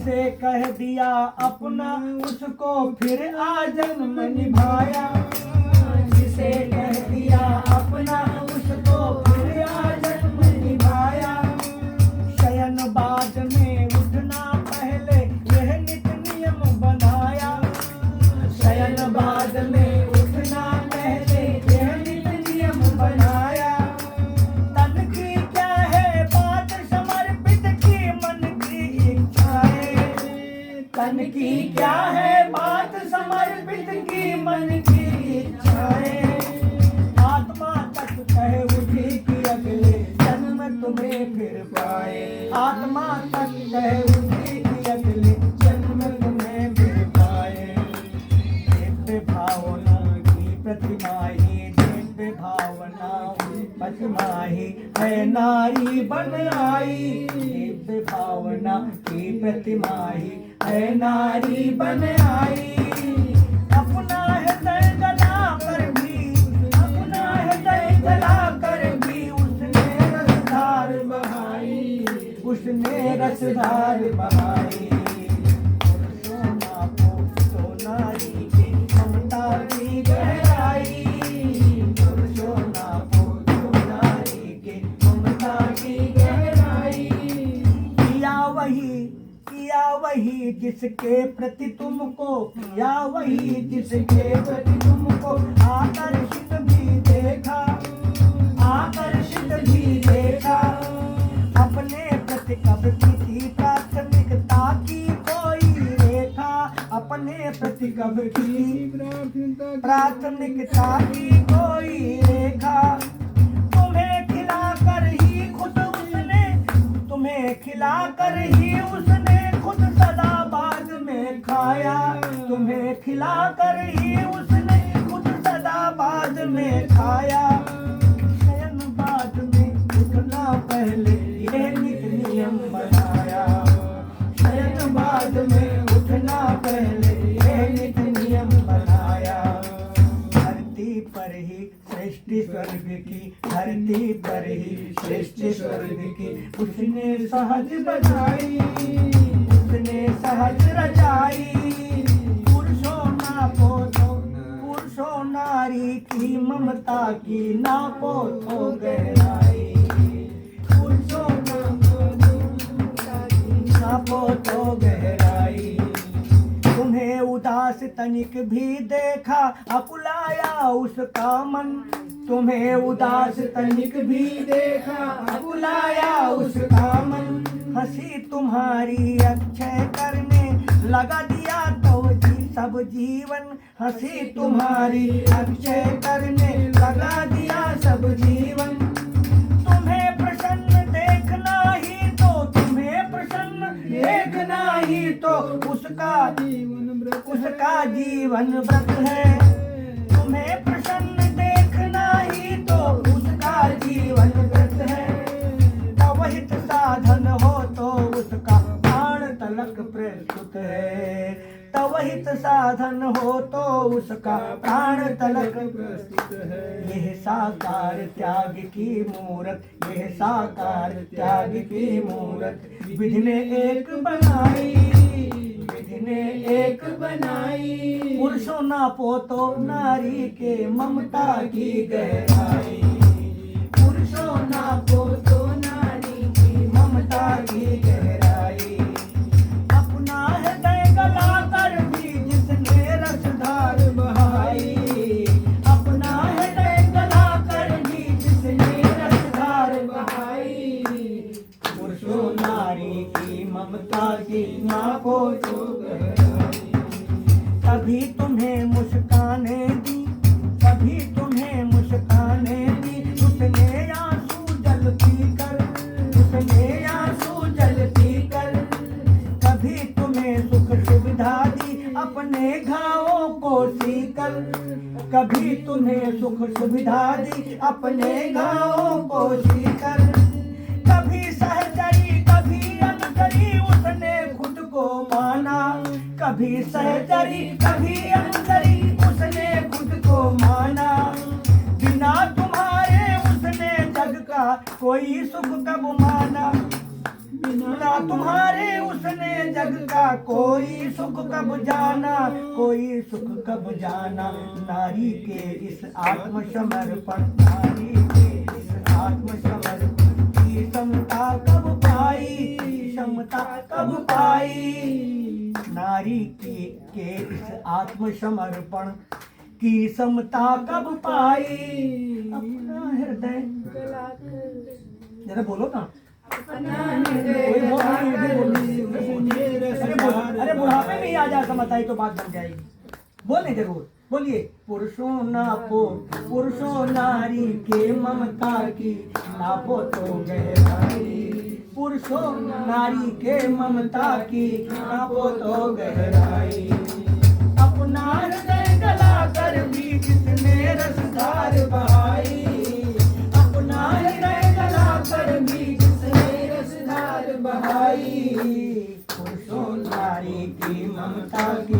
जिसे कह दिया अपना उसको फिर आ जन्म निभाया। जिसे कह दिया अपना उसको फिर आ जन्म निभाया। शयन बाद में उठना पहले यह नित नियम बनाया। शयन बाद में उठना पहले यह नित नियम बनाया। तन की क्या है बात समर्पित की मन की इच्छाएं। तन की क्या है बात समर्पित की मन की इच्छाएं। आत्मा तक कह उठी कि अगले जन्म तुम्हें फिर पाए। आत्मा तक कह उठी कि अगले जन्म तुम्हें फिर पाए। दिव्य भावना की प्रतिमा ही, दिव्य भावना की प्रतिमा ही है नारी बन आई। दिव्य भावना की प्रतिमा ही है नारी बन आई। अपना हृदय जला कर भी, अपना हृदय जला कर भी उसने रसधार बहाई। उसने रसधार बहाई। सोना को तो नारी की ममता की गहराई। सोना को तो नारी की ममता की गहराई। किया वही जिसके प्रति तुमको, किया वही जिसके प्रति तुमको आकर्षित भी देखा। आकर्षित भी देखा। अपने प्रति कब की प्राथमिकता की कोई रेखा। अपने प्रति कब की प्राथमिकता की कोई रेखा। तुम्हें खिलाकर ही खुद उसने, तुम्हें खिलाकर ही उसने खुद सदा बाद में खाया। तुम्हें खिलाकर ही उसने खुद सदा बाद में खाया। शयन बाद में उठना पहले ये नित नियम बनाया। शयन बाद में उठना पहले ये नित नियम बनाया। धरती पर ही सृष्टि स्वर्ग की, धरती पर ही सृष्टि स्वर्ग की उसने सहज बजाई। उसने सहज रचाई। पुरुषों नापो तो, पुरुषों नारी की ममता की नापो तो गहराई। पुरुषों नापो तो गहराई। तुम्हें उदास तनिक भी देखा अकुलाया उसका मन। तुम्हें उदास तनिक भी देखा अकुलाया उसका मन। हंसी तुम्हारी अक्षय करने लगा दिया तो जी सब जीवन। हंसी तुम्हारी अक्षय करने लगा दिया सब जीवन। तुम्हें प्रसन्न देखना ही तो, तुम्हें प्रसन्न देखना ही तो उसका जीवन व्रत है। तुम्हें प्रसन्न देखना ही तो उसका जीवन व्रत है। तवहित साधन हो तो उसका प्राण तलक प्रस्तुत है। तवहित साधन हो तो उसका प्राण तलक प्रस्तुत है। यह साकार त्याग की मूरत, यह साकार त्याग की मूरत विधि ने एक बनाई। विधि ने एक बनाई। पुरुषों नापो तो नारी के ममता की गहराई। पुरुषों नापो तो नारी की ममता की गहराई। अपना हृदय गला कर भी जिसने रसधार बहाई। अपना हृदय गला कर भी जिसने रसधार बहाई। पुरुषों नारी की ममता की नापो तो गहराई। कभी तुम्हें मुस्काने दी, कभी तुम्हें मुस्काने दी उसने आंसू जल पी कर। उसने आंसू जल पी कर। कभी तुम्हें सुख सुविधा दी अपने घावों को सीकर। कभी तुम्हें सुख सुविधा दी अपने घावों को सीकर। कभी सहचरी कभी अनुचरी उसने खुद को माना। कभी सहचरी कभी अनुचरी उसने खुद को माना। बिना तुम्हारे उसने जग का कोई सुख कब माना। बिना तुम्हारे उसने जग का कोई सुख कब जाना, कोई सुख कब जाना। नारी के इस आत्मसमर्पण, नारी के इस आत्मसमर्पण की समता कब पाई, समता कब पाई। नारी के इस आत्मसमर्पण की समता कब पाई। अपना हृदय जरा बोलो ना, अरे बुढ़ापे में ही आ जा समझ आई तो बात बन जाएगी। बोले जरूर, बोलिए। पुरुषों नापो, पुरुषों नारी के ममता की नापो तो गहराई, पुरुषों नारी के ममता की नापो तो गहराई। अपना हृदय गला कर भी किसने रसधार बहाई, अपना हृदय गला कर भी किसने रसधार बहाई। पुरुषों नारी की ममता की